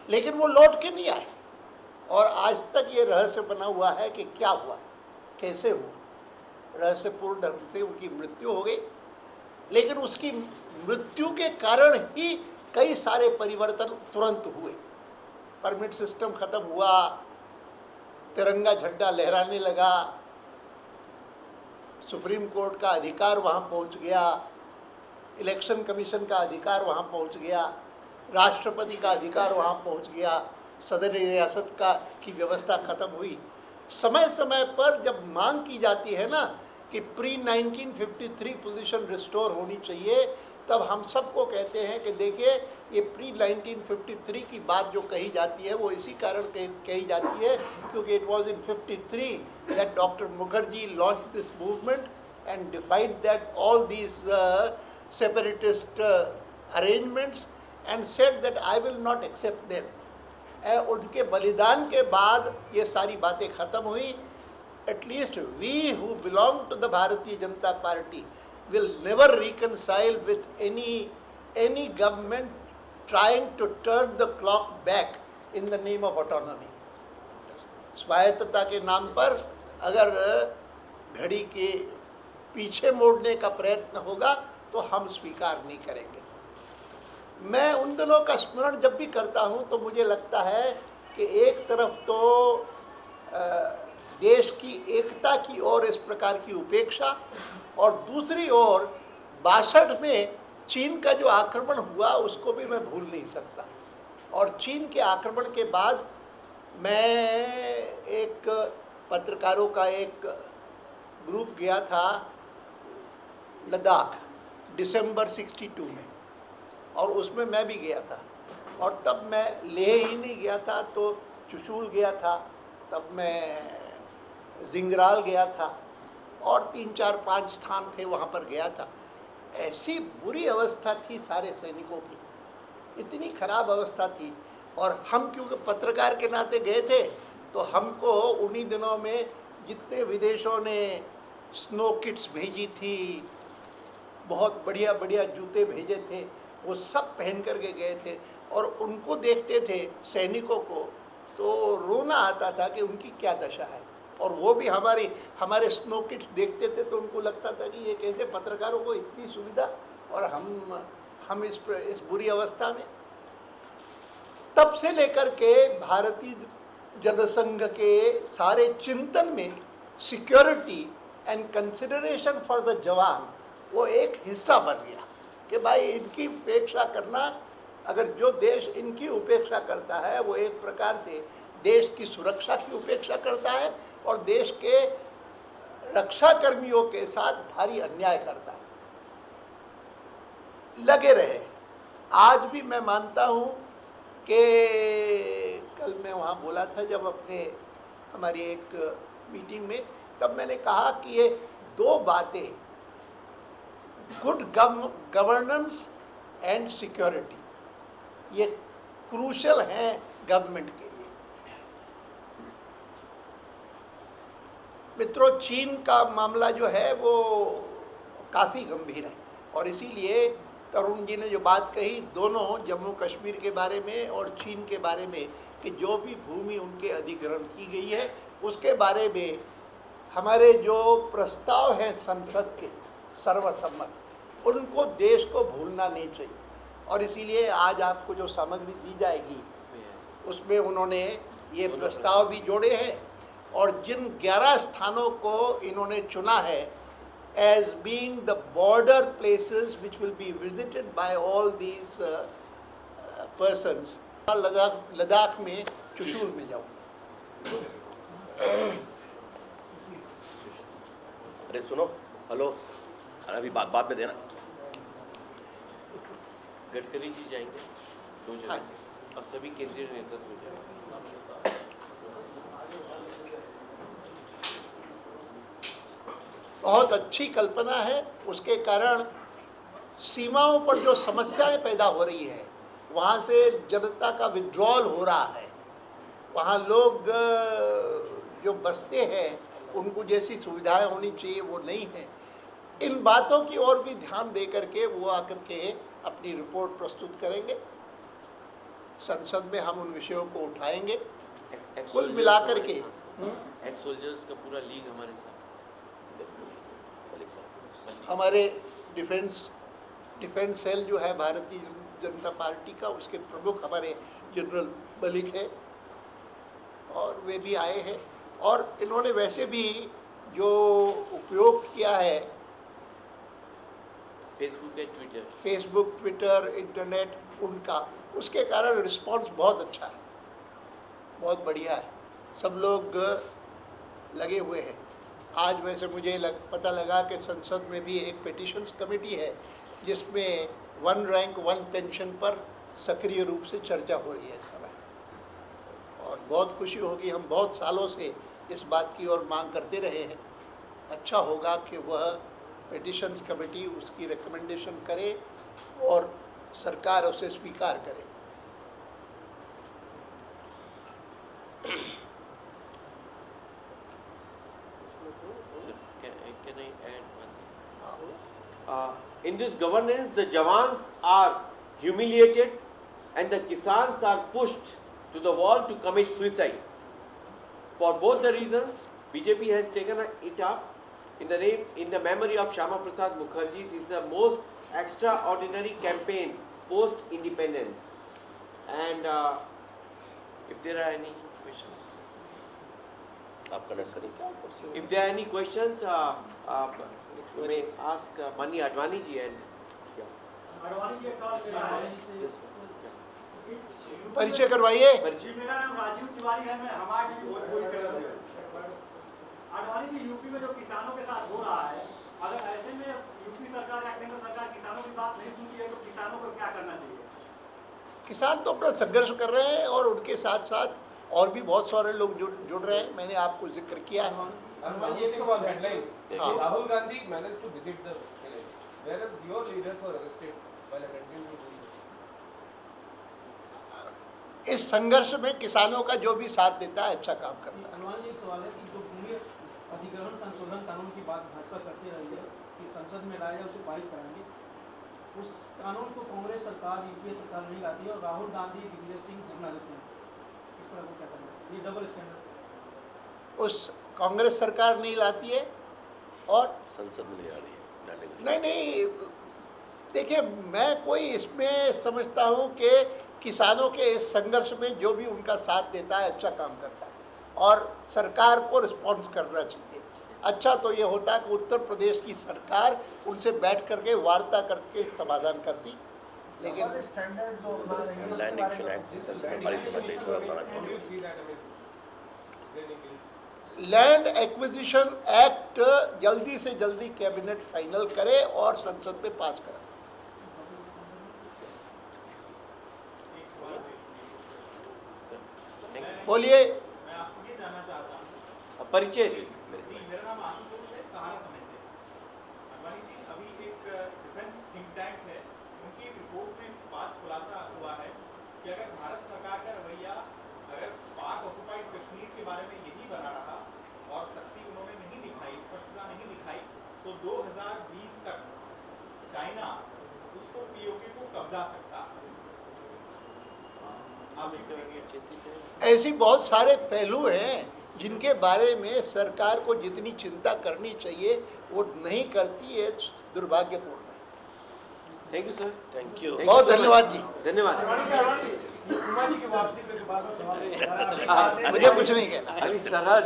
लेकिन वो लौट के नहीं आए। और आज तक ये रहस्य बना हुआ है कि क्या हुआ, कैसे हुआ। रहस्यपूर्ण ढंग से उनकी मृत्यु हो गई, लेकिन उसकी मृत्यु के कारण ही कई सारे परिवर्तन तुरंत हुए। परमिट सिस्टम खत्म हुआ, तिरंगा झंडा लहराने लगा, सुप्रीम कोर्ट का अधिकार वहाँ पहुँच गया, इलेक्शन कमीशन का अधिकार वहाँ पहुँच गया, राष्ट्रपति का अधिकार वहाँ पहुँच गया, सदर रियासत का की व्यवस्था खत्म हुई। समय समय पर जब मांग की जाती है ना कि प्री 1953 पोजीशन रिस्टोर होनी चाहिए, तब हम सबको कहते हैं कि देखिए ये प्री 1953 की बात जो कही जाती है वो इसी कारण कही जाती है क्योंकि it was in 53 that doctor Mukherjee launch this movement and defied that all these separatist arrangements and said that I will not accept them. उनके बलिदान के बाद ये सारी बातें खत्म हुई। At least we who belong to the Bharatiya Janata Party will never reconcile with any government trying to turn the clock back in the name of autonomy. स्वायत्तता के नाम पर अगर घड़ी के पीछे मोड़ने का प्रयत्न होगा तो हम स्वीकार नहीं करेंगे। मैं उन दिनों का स्मरण जब भी करता हूं तो मुझे लगता है कि एक तरफ तो देश की एकता की ओर इस प्रकार की उपेक्षा, और दूसरी ओर 62 में चीन का जो आक्रमण हुआ उसको भी मैं भूल नहीं सकता। और चीन के आक्रमण के बाद मैं एक पत्रकारों का एक ग्रुप गया था लद्दाख दिसंबर 62 में, और उसमें मैं भी गया था। और तब मैं लेह ही नहीं गया था तो चुशूल गया था, तब मैं जिंगराल गया था, और 3 4 5 स्थान थे वहाँ पर गया था। ऐसी बुरी अवस्था थी सारे सैनिकों की, इतनी खराब अवस्था थी। और हम क्योंकि पत्रकार के नाते गए थे तो हमको उन्हीं दिनों में जितने विदेशों ने स्नो किट्स भेजी थी, बहुत बढ़िया बढ़िया जूते भेजे थे, वो सब पहन कर के गए थे। और उनको देखते थे सैनिकों को तो रोना आता था कि उनकी क्या दशा है। और वो भी हमारे स्नो किट्स देखते थे तो उनको लगता था कि ये कैसे पत्रकारों को इतनी सुविधा और हम इस बुरी अवस्था में। तब से लेकर के भारतीय जनसंघ के सारे चिंतन में security and consideration for the जवान वो एक हिस्सा बन गया कि भाई इनकी उपेक्षा करना, अगर जो देश इनकी उपेक्षा करता है वो एक प्रकार से देश की सुरक्षा की उपेक्षा करता है और देश के रक्षा कर्मियों के साथ भारी अन्याय करता है। लगे रहे। आज भी मैं मानता हूँ कि कल मैं वहाँ बोला था जब हमारी एक मीटिंग में, तब मैंने कहा कि ये 2 बातें, गुड गवर्नेंस एंड सिक्योरिटी, ये क्रूशल हैं गवर्नमेंट के लिए। मित्रों, चीन का मामला जो है वो काफ़ी गंभीर है, और इसीलिए तरुण जी ने जो बात कही दोनों, जम्मू कश्मीर के बारे में और चीन के बारे में, कि जो भी भूमि उनके अधिग्रहण की गई है उसके बारे में हमारे जो प्रस्ताव हैं संसद के सर्वसम्मत, उनको देश को भूलना नहीं चाहिए। और इसीलिए आज आपको जो सामग्री दी जाएगी उसमें उन्होंने ये प्रस्ताव भी जोड़े हैं, और जिन 11 स्थानों को इन्होंने चुना है as being the border places which will be visited by all these persons, Ladakh में चुशूल में जाऊँ। अरे सुनो, हेलो, अरे अभी बात में देना। गडकरी जी जाएंगे, तो हाँ, और सभी केंद्रीय नेतृत्व जाएंगे। बहुत अच्छी कल्पना है। उसके कारण सीमाओं पर जो समस्याएं पैदा हो रही है, वहाँ से जनता का विड्रॉल हो रहा है, वहाँ लोग जो बसते हैं उनको जैसी सुविधाएं होनी चाहिए वो नहीं है। इन बातों की ओर भी ध्यान दे करके वो आकर के अपनी रिपोर्ट प्रस्तुत करेंगे। संसद में हम उन विषयों को उठाएंगे। एक्स कुल सोल्जर्स मिलाकर हमारे के साथ। एक्स सोल्जर्स का पूरा लीग हमारे साथ। मलिक साहब, हमारे डिफेंस सेल जो है भारतीय जनता पार्टी का, उसके प्रमुख हमारे जनरल मलिक है और वे भी आए हैं। और इन्होंने वैसे भी जो उपयोग किया है Facebook and Twitter. Facebook, Twitter, internet, उनका उसके कारण रिस्पांस बहुत अच्छा है, बहुत बढ़िया है। सब लोग लगे हुए हैं। आज वैसे मुझे पता लगा कि संसद में भी एक पिटिशंस कमेटी है जिसमें 1 रैंक 1 पेंशन पर सक्रिय रूप से चर्चा हो रही है इस समय, और बहुत खुशी होगी। हम बहुत सालों से इस बात की ओर मांग करते रहे हैं। अच्छा होगा कि वह पिटिशंस कमेटी उसकी रिकमेंडेशन करे और सरकार उसे स्वीकार करे। Sir, can I add one thing? In this governance, the Jawans are humiliated and the Kisans are pushed to the wall to commit suicide. For both the reasons, BJP has taken it up in the memory of Shama Prasad Mukherjee. It is the most extraordinary campaign post-independence. And if there are any questions, आप connect करें। if there are any questions, you may ask Mani Advani ji and Advani ji एक सवाल मेरा है। परिचय करवाइए। जी, मेरा नाम राजीव तिवारी है, मैं हमारे भोजपुरी चैनल से। अडवाणी जी, यूपी में जो किसानों के साथ हो रहा है, अगर ऐसे में यूपी सरकार या केंद्र सरकार किसानों की बात नहीं सुनती है तो किसानों को क्या करना चाहिए? किसान तो अपना संघर्ष कर रहे हैं और उनके साथ साथ और भी बहुत सारे लोग जुड़ रहे हैं। मैंने आपको जिक्र किया है। ये सवाल हेडलाइंस। हाँ। Rahul Gandhi managed to visit the village, whereas your leaders were arrested while attempting to do so. इस संघर्ष में किसानों का जो भी साथ देता है अच्छा काम करता है। अनुमान जी, एक सवाल है कि जो भूमि अधिग्रहण संशोधन कानून की बात भाजपा करती रही है कि संसद में लाया जाए, उसे पारित कराएंगे, उस कानून को कांग्रेस सरकार, यूपीए सरकार नहीं लाती है और राहुल गांधी, दिग्विजय सिंह धरना देते हैं। इस पर आपको क्या करना है? ये डबल स्टैंडर्ड। उस कांग्रेस सरकार नहीं लाती है और संसद में ले आ रही है। नहीं, देखिए मैं कोई इसमें समझता हूँ कि किसानों के इस संघर्ष में जो भी उनका साथ देता है अच्छा काम करता है और सरकार को रिस्पॉन्स करना चाहिए। अच्छा तो ये होता है कि उत्तर प्रदेश की सरकार उनसे बैठ करके वार्ता करके समाधान करती, लेकिन लैंड एक्शन एक्ट संसद में पारित होना चाहिए, थोड़ा बड़ा How do you चाहिए। see that? I mean, then it land acquisition act जल्दी से जल्दी कैबिनेट फाइनल करे और संसद में पास करे। एक सवाल है। sir, thank you. बोलिए। मैं आपसे ये जानना चाहता हूँ। परिचय दी। जी, मेरा नाम आशुतोष है, सहारा समय से। अडवाणी जी, अभी एक डिफेंस थिंक टैंक है, उनकी एक रिपोर्ट में बात खुलासा हुआ है कि अगर भारत सरकार का रवैया अगर पाक ऑक्युपाइड कश्मीर के बारे में यही बना रहा और सख्ती उन्होंने नहीं दिखाई, स्पष्टता नहीं दिखाई, तो 2020 तक चाइना उसको पीओके को कब्जा सकता है। आप इसके लिए चिंतित हैं? ऐसी बहुत सारे पहलू हैं जिनके बारे में सरकार को जितनी चिंता करनी चाहिए वो नहीं करती है, दुर्भाग्यपूर्ण है। Thank you sir. Thank you. बहुत धन्यवाद जी। धन्यवाद। जी की वापसी पे दोबारा सवाल मुझे कुछ नहीं कहना। अभी सरहद